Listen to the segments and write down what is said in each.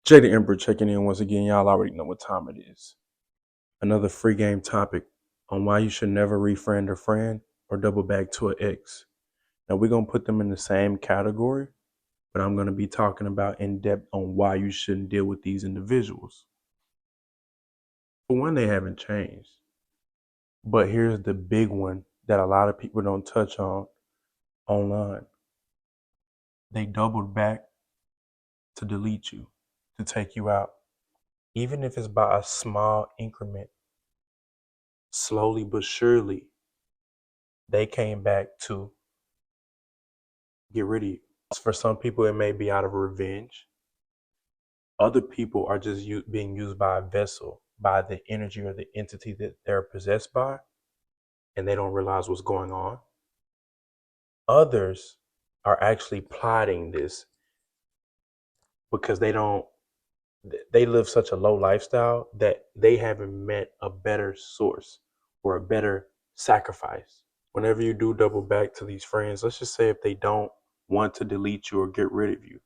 Jay the Emperor checking in once again. Y'all already know what time it is. Another free game topic on why you should never refriend a friend or double back to an ex. Now we're gonna put them in the same category, but I'm gonna be talking about in depth on why you shouldn't deal with these individuals. For one, they haven't changed. But here's the big one that a lot of people don't touch on online. They doubled back to delete you, to take you out. Even if it's by a small increment, slowly but surely, they came back to get rid of you. For some people, it may be out of revenge. Other people are just being used by a vessel, by the energy or the entity that they're possessed by, and they don't realize what's going on. Others are actually plotting this because they live such a low lifestyle that they haven't met a better source or a better sacrifice. Whenever you do double back to these friends, let's just say if they don't want to delete you or get rid of you,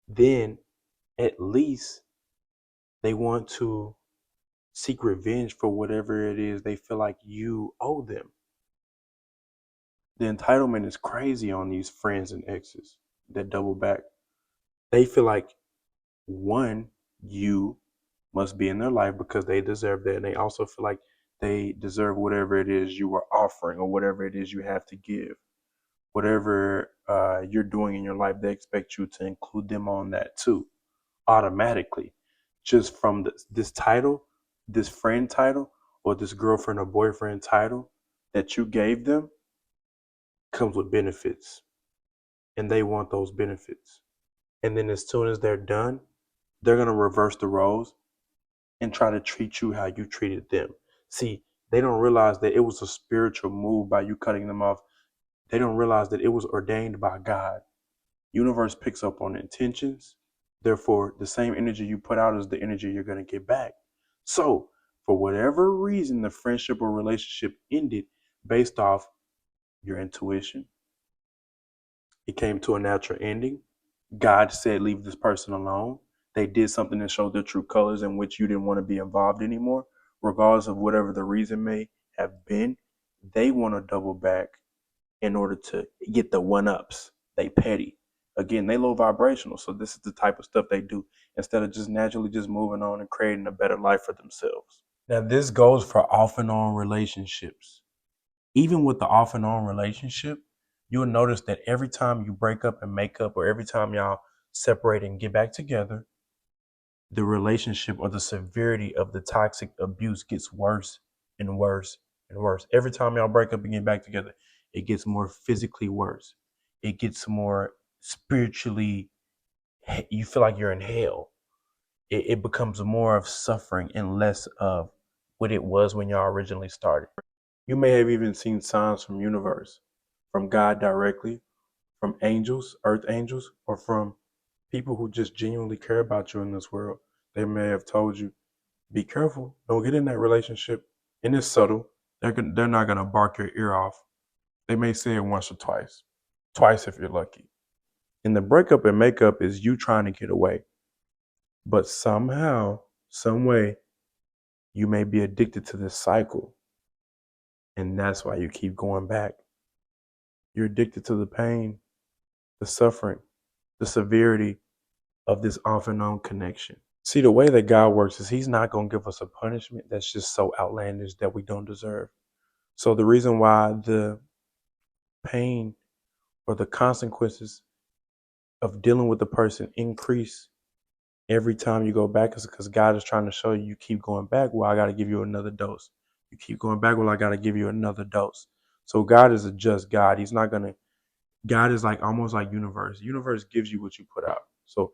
then at least they want to seek revenge for whatever it is they feel like you owe them. The entitlement is crazy on these friends and exes that double back. They feel like, one, you must be in their life because they deserve that. And they also feel like they deserve whatever it is you are offering or whatever it is you have to give. Whatever you're doing in your life, they expect you to include them on that too, automatically. Just from this title, this friend title, or this girlfriend or boyfriend title that you gave them comes with benefits. And they want those benefits. And then as soon as they're done, they're going to reverse the roles and try to treat you how you treated them. See, they don't realize that it was a spiritual move by you cutting them off. They don't realize that it was ordained by God. Universe picks up on intentions. Therefore, the same energy you put out is the energy you're going to get back. So, for whatever reason, the friendship or relationship ended based off your intuition. It came to a natural ending. God said, leave this person alone. They did something that showed their true colors in which you didn't want to be involved anymore, regardless of whatever the reason may have been. They want to double back in order to get the one-ups. They petty. Again, they low vibrational. So this is the type of stuff they do instead of just naturally just moving on and creating a better life for themselves. Now, this goes for off and on relationships. Even with the off and on relationship, you'll notice that every time you break up and make up, or every time y'all separate and get back together, the relationship or the severity of the toxic abuse gets worse and worse and worse. Every time y'all break up and get back together, it gets more physically worse. It gets more spiritually, you feel like you're in hell. It becomes more of suffering and less of what it was when y'all originally started. You may have even seen signs from universe, from God directly, from angels, earth angels, or from people who just genuinely care about you in this world. They may have told you, be careful, don't get in that relationship. And it's subtle. They're not going to bark your ear off. They may say it once or twice if you're lucky. And the breakup and makeup is you trying to get away. But somehow, some way, you may be addicted to this cycle. And that's why you keep going back. You're addicted to the pain, the suffering, the severity of this off and on connection. See, the way that God works is He's not going to give us a punishment that's just so outlandish that we don't deserve. So the reason why the pain or the consequences of dealing with the person increase every time you go back is because God is trying to show you, you keep going back, well, I got to give you another dose. You keep going back, well, I got to give you another dose. So God is a just God. He's not going to, God is like almost like universe. Universe gives you what you put out. So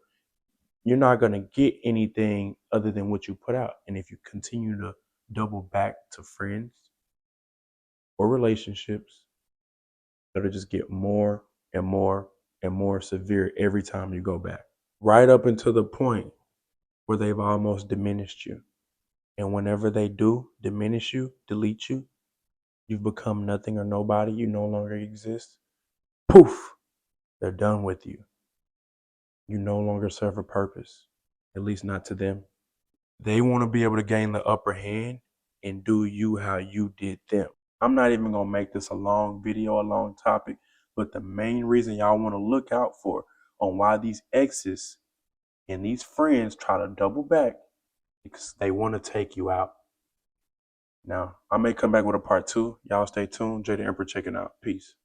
you're not going to get anything other than what you put out. And if you continue to double back to friends or relationships, it'll just get more and more and more severe every time you go back, right up until the point where they've almost diminished you. And whenever they do diminish you, delete you, you've become nothing or nobody, you no longer exist. Poof, they're done with you. You no longer serve a purpose. at least not to them. They want to be able to gain the upper hand and do you how you did them. I'm not even going to make this a long video, a long topic, but the main reason y'all want to look out for on why these exes and these friends try to double back because they want to take you out. Now, I may come back with a part 2. Y'all stay tuned. Jay the Emperor checking out. Peace.